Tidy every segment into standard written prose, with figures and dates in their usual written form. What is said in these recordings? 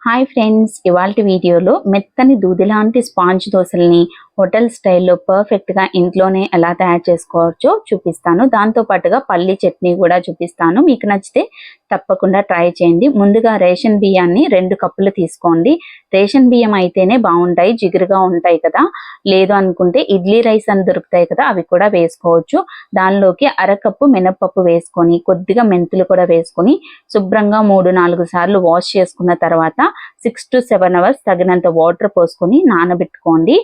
Hi friends, ఇవాల్టి వీడియోలో మెత్తని దూది లాంటి స్పాంజ్ దోశల్ని హోటల్ స్టైల్లో పర్ఫెక్ట్గా ఇంట్లోనే ఎలా తయారు చేసుకోవచ్చో చూపిస్తాను. దాంతో పాటుగా పల్లి చట్నీ కూడా చూపిస్తాను. మీకు నచ్చితే తప్పకుండా ట్రై చేయండి. ముందుగా రేషన్ బియ్యాన్ని 2 కప్పులు తీసుకోండి. రేషన్ బియ్యం అయితేనే బాగుంటాయి, జిగురుగా ఉంటాయి కదా. లేదు అనుకుంటే ఇడ్లీ రైస్ అని దొరుకుతాయి కదా, అవి కూడా వేసుకోవచ్చు. దానిలోకి అరకప్పు మినప్పప్పు వేసుకొని కొద్దిగా మెంతులు కూడా వేసుకొని శుభ్రంగా 3-4 సార్లు వాష్ చేసుకున్న తర్వాత 6 to 7 అవర్స్ తగినంత వాటర్ పోసుకొని నానబెట్టుకోండి.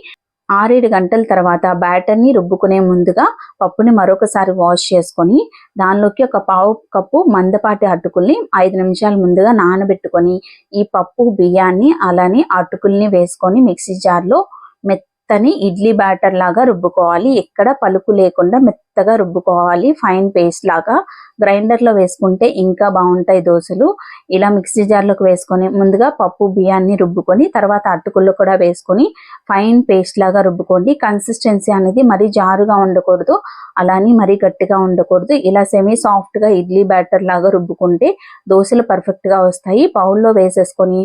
6-7 గంటల తర్వాత బ్యాటర్ని రుబ్బుకునే ముందుగా పప్పుని మరొకసారి వాష్ చేసుకొని దానిలోకి ఒక పావు కప్పు మందపాటి అటుకుల్ని 5 నిమిషాల ముందుగా నానబెట్టుకొని ఈ పప్పు బియ్యాన్ని అలానే అటుకుల్ని వేసుకొని మిక్సీ జార్లో మెత్తని ఇడ్లీ బ్యాటర్ లాగా రుబ్బుకోవాలి. ఎక్కడ పలుకు లేకుండా మెత్తగా రుబ్బుకోవాలి, ఫైన్ పేస్ట్ లాగా. గ్రైండర్లో వేసుకుంటే ఇంకా బాగుంటాయి దోశలు. ఇలా మిక్సీ జార్లోకి వేసుకొని ముందుగా పప్పు బియ్యాన్ని రుబ్బుకొని తర్వాత అటుకుల్లో కూడా వేసుకొని ఫైన్ పేస్ట్ లాగా రుబ్బుకోండి. కన్సిస్టెన్సీ అనేది మరీ జారుగా ఉండకూడదు, అలానే మరీ గట్టిగా ఉండకూడదు. ఇలా సెమీ సాఫ్ట్గా ఇడ్లీ బ్యాటర్ లాగా రుబ్బుకుంటే దోశలు పర్ఫెక్ట్గా వస్తాయి. బౌల్లో వేసేసుకొని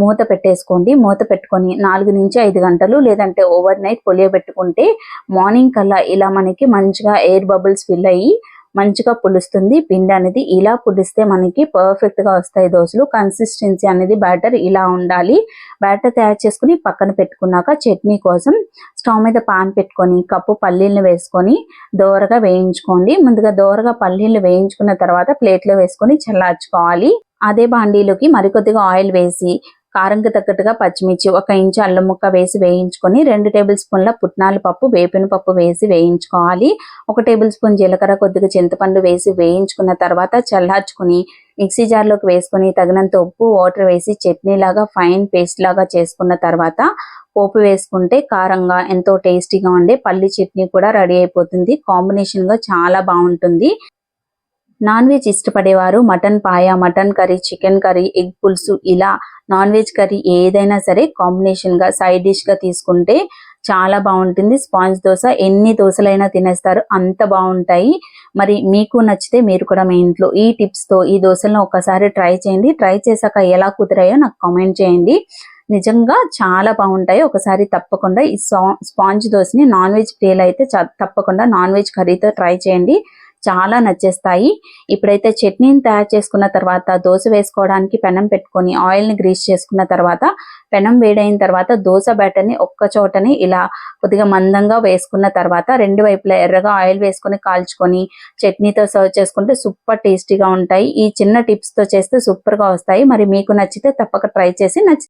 మూత పెట్టేసుకోండి. మూత పెట్టుకొని 4 నుంచి 5 గంటలు లేదంటే ఓవర్ నైట్ పులియబెట్టుకుంటే మార్నింగ్ కల్లా ఇలా మనకి మంచిగా ఎయిర్ బబుల్స్ ఫిల్ అయ్యి మంచిగా పులుస్తుంది పిండి అనేది. ఇలా పులిస్తే మనకి పర్ఫెక్ట్ గా వస్తాయి దోశలు. కన్సిస్టెన్సీ అనేది బ్యాటర్ ఇలా ఉండాలి. బ్యాటర్ తయారు చేసుకుని పక్కన పెట్టుకున్నాక చట్నీ కోసం స్టవ్ మీద పాన్ పెట్టుకొని కప్పు పల్లీలను వేసుకొని దోరగా వేయించుకోండి. ముందుగా దోరగా పల్లీలు వేయించుకున్న తర్వాత ప్లేట్లో వేసుకొని చల్లార్చుకోవాలి. అదే బాండీలోకి మరికొద్దిగా ఆయిల్ వేసి కారంకి తగ్గట్టుగా పచ్చిమిర్చి, 1 ఇంచు అల్లం ముక్క వేసి వేయించుకొని 2 టేబుల్ స్పూన్ల పుట్నాల పప్పు, వేపిన పప్పు వేసి వేయించుకోవాలి. 1 టేబుల్ స్పూన్ జీలకర్ర, కొద్దిగా చింతపండు వేసి వేయించుకున్న తర్వాత చల్లార్చుకుని మిక్సీ జార్లోకి వేసుకొని తగినంత ఉప్పు, వాటర్ వేసి చట్నీ లాగా ఫైన్ పేస్ట్ లాగా చేసుకున్న తర్వాత పోపు వేసుకుంటే కారంగా ఎంతో టేస్టీగా ఉండే పల్లి చట్నీ కూడా రెడీ అయిపోతుంది. కాంబినేషన్గా చాలా బాగుంటుంది. నాన్ వెజ్ ఇష్టపడేవారు mutton paya, mutton curry, chicken curry, egg పులుసు ఇలా నాన్ వెజ్ కర్రీ ఏదైనా సరే కాంబినేషన్గా సైడ్ డిష్గా తీసుకుంటే చాలా బాగుంటుంది. స్పాంజ్ దోశ ఎన్ని దోశలైనా తినేస్తారు, అంత బాగుంటాయి. మరి మీకు నచ్చితే మీరు కూడా మీ ఇంట్లో ఈ టిప్స్తో ఈ దోశలను ఒకసారి ట్రై చేయండి. ట్రై చేశాక ఎలా కుదిరాయో నాకు కామెంట్ చేయండి. నిజంగా చాలా బాగుంటాయి. ఒకసారి తప్పకుండా ఈ స్పాంజ్ దోశని నాన్ వెజ్ ప్రియులు అయితే తప్పకుండా నాన్ వెజ్ కర్రీతో ట్రై చేయండి, చాలా నచ్చేస్తాయి. ఇప్పుడైతే చట్నీని తయారు చేసుకున్న తర్వాత దోశ వేసుకోవడానికి పెనం పెట్టుకొని ఆయిల్ని గ్రీస్ చేసుకున్న తర్వాత పెనం వేడైన తర్వాత దోశ బ్యాటర్ని ఒక్క చోటని ఇలా కొద్దిగా మందంగా వేసుకున్న తర్వాత 2 వైపులా ఎర్రగా ఆయిల్ వేసుకొని కాల్చుకొని చట్నీతో సర్వ్ చేసుకుంటే సూపర్ టేస్టీగా ఉంటాయి. ఈ చిన్న టిప్స్తో చేస్తే సూపర్గా వస్తాయి. మరి మీకు నచ్చితే తప్పక ట్రై చేసి